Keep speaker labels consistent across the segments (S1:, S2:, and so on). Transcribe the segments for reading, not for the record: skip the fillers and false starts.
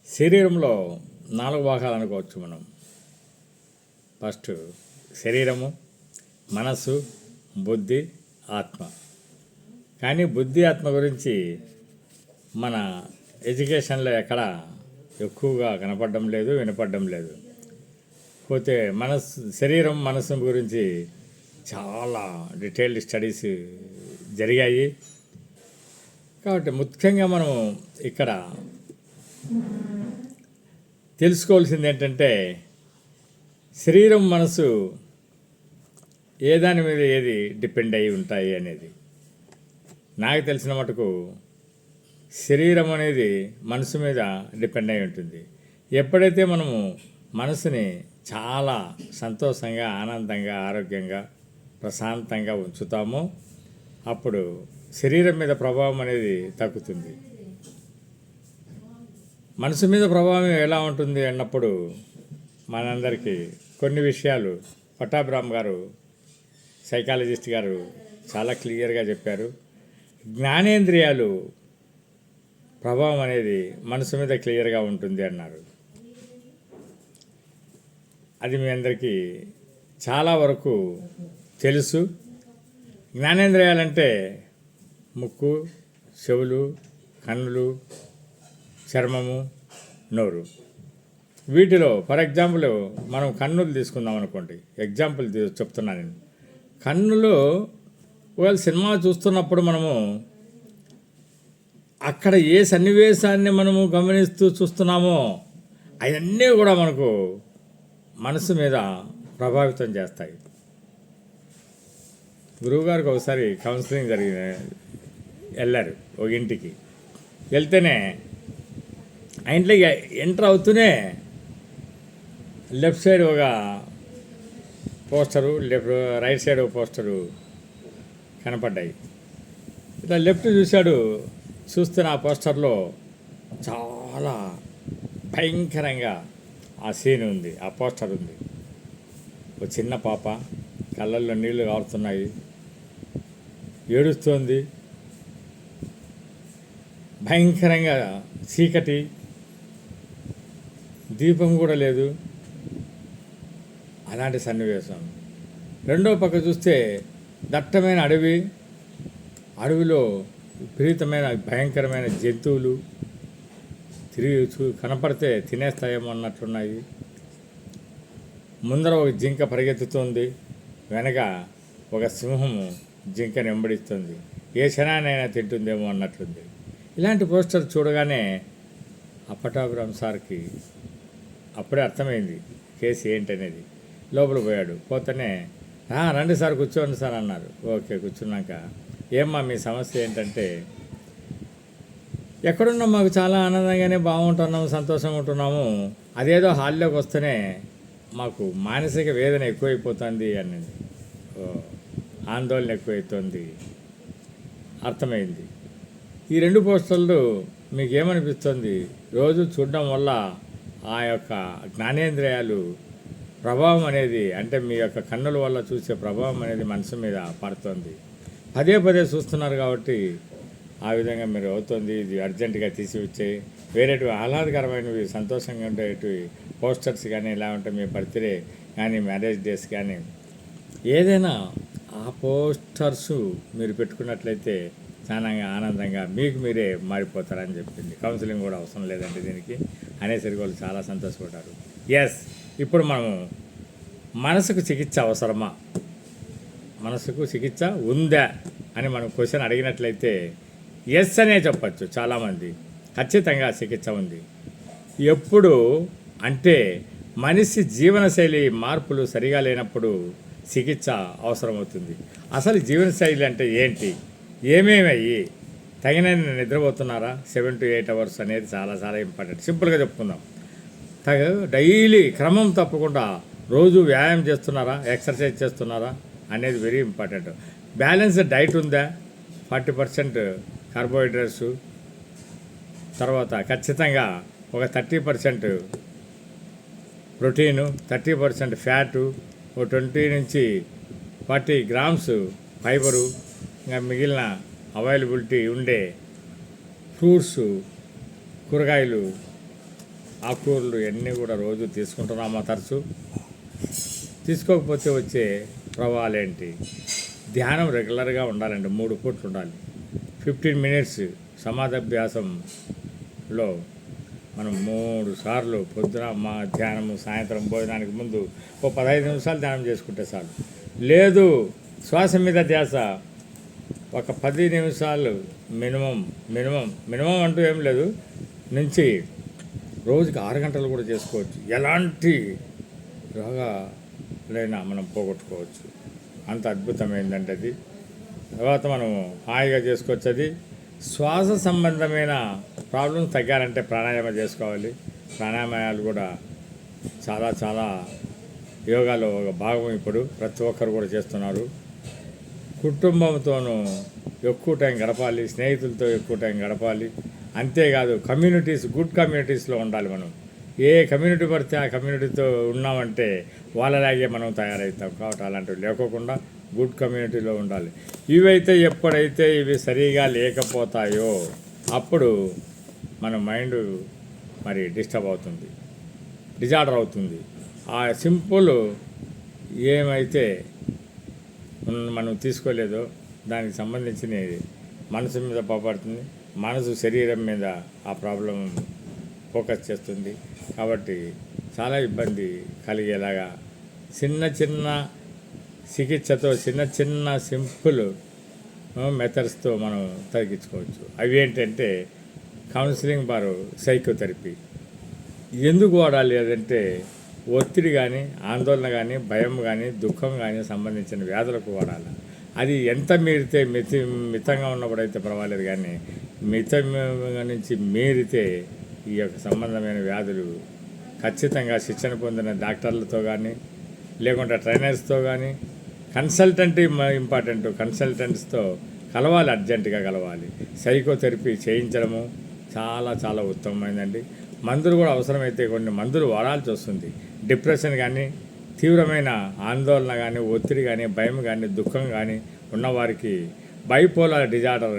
S1: శరీరంలో 4 భాగాలు అనుకోవచ్చు మనం. ఫస్ట్ శరీరము, మనస్సు, బుద్ధి, ఆత్మ. కానీ బుద్ధి ఆత్మ గురించి మన ఎడ్యుకేషన్లో ఎక్కడ ఎక్కువగా కనపడడం లేదు, వినపడడం లేదు. పోతే శరీరం మనస్సు గురించి చాలా డీటెయిల్డ్ స్టడీస్ జరిగాయి. కాబట్టి ముఖ్యంగా మనం ఇక్కడ తెలుసుకోవాల్సింది ఏంటంటే శరీరం మనసు ఏ దాని మీద ఏది డిపెండ్ అయి ఉంటాయి అనేది. నాకు తెలిసిన మటుకు శరీరం అనేది మనసు మీద డిపెండ్ అయి ఉంటుంది. ఎప్పుడైతే మనము మనసుని చాలా సంతోషంగా, ఆనందంగా, ఆరోగ్యంగా, ప్రశాంతంగా ఉంచుతామో అప్పుడు శరీరం మీద ప్రభావం అనేది తగ్గుతుంది. మనసు మీద ప్రభావం ఎలా ఉంటుంది అన్నప్పుడు మనందరికీ కొన్ని విషయాలు పట్టాభిరామ్ గారు, సైకాలజిస్ట్ గారు చాలా క్లియర్గా చెప్పారు. జ్ఞానేంద్రియాలు ప్రభావం అనేది మనసు మీద క్లియర్గా ఉంటుంది అన్నారు. అది మీ అందరికీ చాలా వరకు తెలుసు. జ్ఞానేంద్రియాలంటే ముక్కు, చెవులు, కన్నులు, చర్మము, నోరు. వీటిలో ఫర్ ఎగ్జాంపుల్ మనం కన్నులు తీసుకుందాం అనుకోండి. ఎగ్జాంపుల్ చెప్తున్నాను నేను. కన్నులో ఒకవేళ సినిమా చూస్తున్నప్పుడు మనము అక్కడ ఏ సన్నివేశాన్ని మనము గమనిస్తూ చూస్తున్నామో అవన్నీ కూడా మనకు మనసు మీద ప్రభావితం చేస్తాయి. గురువుగారికి ఒకసారి కౌన్సిలింగ్ వెళ్ళారు ఒక ఇంటికి. వెళ్తేనే ఆ ఇంట్లోకి ఎంటర్ అవుతూనే లెఫ్ట్ సైడ్ ఒక పోస్టరు, రైట్ సైడ్ ఒక పోస్టరు కనపడ్డాయి. ఇట్లా లెఫ్ట్ చూశాడు. చూస్తున్న ఆ పోస్టర్లో చాలా భయంకరంగా ఆ సీన్ ఉంది, ఆ పోస్టర్ ఉంది. ఒక చిన్న పాప కళ్ళల్లో నీళ్లు కారుతున్నాయి, ఏడుస్తోంది. భయంకరంగా చీకటి, దీపం కూడా లేదు. అలాంటి సన్నివేశం. రెండో పక్క చూస్తే దట్టమైన అడవి, అడవిలో విపరీతమైన భయంకరమైన జంతువులు తిరిగి కనపడితే తినేస్తాయేమో అన్నట్లున్నాయి. ముందర ఒక జింక పరిగెత్తుతుంది, వెనక ఒక సింహము జింకని వెంబడిస్తుంది. ఏ క్షణానైనా తింటుందేమో అన్నట్లుంది. ఇలాంటి పోస్టర్ చూడగానే పట్టాభిరామ్ సార్కి అప్పుడే అర్థమైంది కేసు ఏంటనేది. లోపల పోయాడు. పోతేనే రండి సార్, కూర్చోండి సార్ అన్నారు. ఓకే, కూర్చున్నాక ఏమ్మా మీ సమస్య ఏంటంటే, ఎక్కడున్నాం మాకు చాలా ఆనందంగానే బాగుంటున్నాము, సంతోషంగా ఉంటున్నాము, అదేదో హాల్లోకి వస్తేనే మాకు మానసిక వేదన ఎక్కువైపోతుంది అన్నది, ఆందోళన ఎక్కువైతుంది. అర్థమైంది. ఈ 2 పోస్టర్లు మీకు ఏమనిపిస్తుంది? రోజు చూడడం వల్ల ఆ యొక్క జ్ఞానేంద్రియాలు ప్రభావం అనేది, అంటే మీ యొక్క కన్నుల వల్ల చూసే ప్రభావం అనేది మనసు మీద పడుతుంది. పదే పదే చూస్తున్నారు కాబట్టి ఆ విధంగా మీరు అవుతుంది. ఇది అర్జెంటుగా తీసి వచ్చే వేరేటివి ఆహ్లాదకరమైనవి, సంతోషంగా ఉండేటివి పోస్టర్స్ కానీ ఇలా ఉంటాయి. మీ బర్త్డే కానీ, మ్యారేజ్ డేస్ కానీ, ఏదైనా ఆ పోస్టర్సు మీరు పెట్టుకున్నట్లయితే చాలా ఆనందంగా మీకు మీరే మారిపోతారని చెప్పింది. కౌన్సిలింగ్ కూడా అవసరం లేదండి దీనికి అనేసరికి వాళ్ళు చాలా సంతోషపడ్డారు. ఎస్, ఇప్పుడు మనము మనసుకు చికిత్స అవసరమా, మనసుకు చికిత్స ఉందా అని మనం క్వశ్చన్ అడిగినట్లయితే ఎస్ అనే చెప్పచ్చు. చాలామంది ఖచ్చితంగా చికిత్స ఉంది. ఎప్పుడు అంటే మనిషి జీవనశైలి మార్పులు సరిగా లేనప్పుడు చికిత్స అవసరమవుతుంది. అసలు జీవనశైలి అంటే ఏంటి, ఏమేమయ్యి తగినన్ని నిద్రపోతున్నారా, 7 to 8 hours అనేది చాలా చాలా ఇంపార్టెంట్. సింపుల్గా చెప్పుకుందాం. డైలీ క్రమం తప్పకుండా రోజు వ్యాయామం చేస్తున్నారా, ఎక్సర్సైజ్ చేస్తున్నారా అనేది వెరీ ఇంపార్టెంట్. బ్యాలెన్స్డ్ డైట్ ఉందా, 40% కార్బోహైడ్రేట్స్, తర్వాత ఖచ్చితంగా ఒక 30% ప్రోటీను, 30% ఫ్యాటు, ఒక 20 నుంచి 40 grams ఫైబరు, ఇంకా మిగిలిన అవైలబిలిటీ ఉండే ఫ్రూట్స్, కూరగాయలు, ఆకుకూరలు ఇవన్నీ కూడా రోజు తీసుకుంటున్నామా తరచు? తీసుకోకపోతే వచ్చే ప్రభావాలు ఏంటి? ధ్యానం రెగ్యులర్గా ఉండాలండి, 3 పూట్లు ఉండాలి. 15 మినిట్స్ సమాధాభ్యాసంలో మనం 3 సార్లు పొద్దున ధ్యానము, సాయంత్రం భోజనానికి ముందు 15 నిమిషాలు ధ్యానం చేసుకుంటే చాలు. లేదు శ్వాస మీద ధ్యాస ఒక 10 నిమిషాలు మినిమం అంటూ ఏం లేదు, నుంచి రోజుకి 6 గంటలు కూడా చేసుకోవచ్చు. ఎలాంటి రోగాలైనా మనం పోగొట్టుకోవచ్చు. అంత అద్భుతమైందంటే అది. తర్వాత మనం హాయిగా చేసుకోవచ్చు. అది శ్వాస సంబంధమైన ప్రాబ్లమ్స్ తగ్గాలంటే ప్రాణాయామం చేసుకోవాలి. ప్రాణాయామాలు కూడా చాలా చాలా యోగాలో ఒక భాగం ఇప్పుడు ప్రతి ఒక్కరు కూడా చేస్తున్నారు. కుటుంబంతోనూ ఎక్కువ టైం గడపాలి, స్నేహితులతో ఎక్కువ టైం గడపాలి. అంతేకాదు గుడ్ కమ్యూనిటీస్లో ఉండాలి. మనం ఏ కమ్యూనిటీ పడితే ఆ కమ్యూనిటీతో ఉన్నామంటే వాళ్ళలాగే మనం తయారవుతాం. కాబట్టి అలాంటివి లేకోకుండా గుడ్ కమ్యూనిటీలో ఉండాలి. ఎప్పుడైతే ఇవి సరిగా లేకపోతాయో అప్పుడు మన మైండ్ మరి డిస్టర్బ్ అవుతుంది, డిజార్డర్ అవుతుంది. ఆ సింపుల్ ఏమైతే మనం తీసుకోలేదో దానికి సంబంధించిన మనసు మీద పడుతుంది, మనసు శరీరం మీద ఆ ప్రాబ్లం ఫోకస్ చేస్తుంది. కాబట్టి చాలా ఇబ్బంది కలిగేలాగా చిన్న చికిత్సతో చిన్న సింపుల్ మెథడ్స్తో మనం తగ్గించుకోవచ్చు. అవి ఏంటంటే కౌన్సిలింగ్ బారు సైకోథెరపీ. ఎందుకు వాడాలి అదంటే ఒత్తిడి కానీ, ఆందోళన కానీ, భయం కానీ, దుఃఖం కానీ సంబంధించిన వ్యాధులకు వాడాలి. అది ఎంత మీరితే మితంగా ఉన్నప్పుడైతే పర్వాలేదు, కానీ మితంగా నుంచి మీరితే ఈ యొక్క సంబంధమైన వ్యాధులు ఖచ్చితంగా శిక్షణ పొందిన డాక్టర్లతో కానీ, లేకుంటే ట్రైనర్స్తో కానీ, కన్సల్టెంట్ ఇంపార్టెంట్, కన్సల్టెంట్స్తో కలవాలి, అర్జెంటుగా కలవాలి. సైకోథెరపీ చేయించడము చాలా చాలా ఉత్తమమైందండి. మందులు కూడా అవసరమైతే కొన్ని మందులు వాడాల్సి వస్తుంది. డిప్రెషన్ కానీ, తీవ్రమైన ఆందోళన కానీ, ఒత్తిడి కానీ, భయం కానీ, దుఃఖం కానీ ఉన్నవారికి, బైపోలార్ డిజార్డర్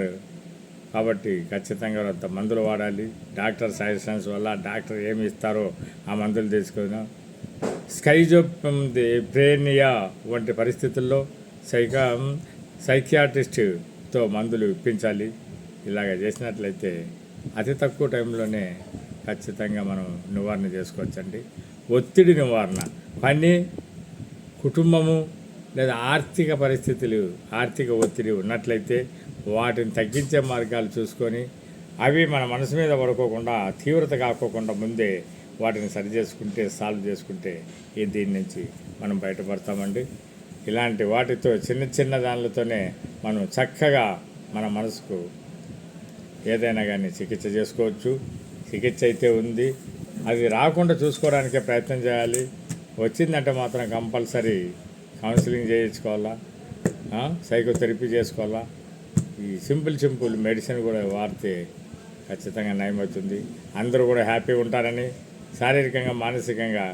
S1: కాబట్టి ఖచ్చితంగా అంత మందులు వాడాలి. డాక్టర్ సజెషన్స్ వల్ల డాక్టర్ ఏమి ఇస్తారో ఆ మందులు తీసుకున్నాం. స్కైజోప్రేనియా వంటి పరిస్థితుల్లో సైకియాట్రిస్ట్తో మందులు ఇప్పించాలి. ఇలాగ చేసినట్లయితే అతి తక్కువ టైంలోనే ఖచ్చితంగా మనం నివారణ చేసుకోవచ్చండి. ఒత్తిడి నివారణ, పని, కుటుంబము లేదా ఆర్థిక పరిస్థితులు, ఆర్థిక ఒత్తిడి ఉన్నట్లయితే వాటిని తగ్గించే మార్గాలు చూసుకొని అవి మన మనసు మీద పడుకోకుండా, తీవ్రత కాకోకుండా ముందే వాటిని సరి చేసుకుంటే, సాల్వ్ చేసుకుంటే దీని నుంచి మనం బయటపడతామండి. ఇలాంటి వాటితో చిన్న దానిలతోనే మనం చక్కగా మన మనసుకు ఏదైనా కానీ చికిత్స చేసుకోవచ్చు. చికిత్స అయితే ఉంది, అది రాకుండా చూసుకోవడానికే ప్రయత్నం చేయాలి. వచ్చిందంటే మాత్రం కంపల్సరీ కౌన్సిలింగ్ చేయించుకోవాలా, సైకోథెరపీ చేసుకోవాలా. ఈ సింపుల్ మెడిసిన్ కూడా వాడితే ఖచ్చితంగా నయమవుతుంది. అందరూ కూడా హ్యాపీగా ఉంటారని, శారీరకంగా, మానసికంగా,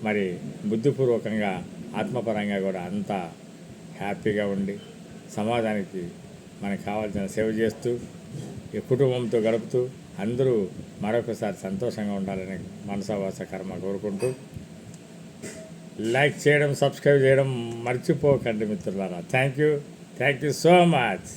S1: మరి బుద్ధిపూర్వకంగా, ఆత్మపరంగా కూడా అంతా హ్యాపీగా ఉండి సమాజానికి మనకు కావాల్సిన సేవ చేస్తూ ఈ కుటుంబంతో గడుపుతూ అందరూ మరొకసారి సంతోషంగా ఉండాలని మనసావాస కర్మ కోరుకుంటూ లైక్ చేయడం, సబ్స్క్రైబ్ చేయడం మర్చిపోకండి మిత్రులారా. Thank you so much.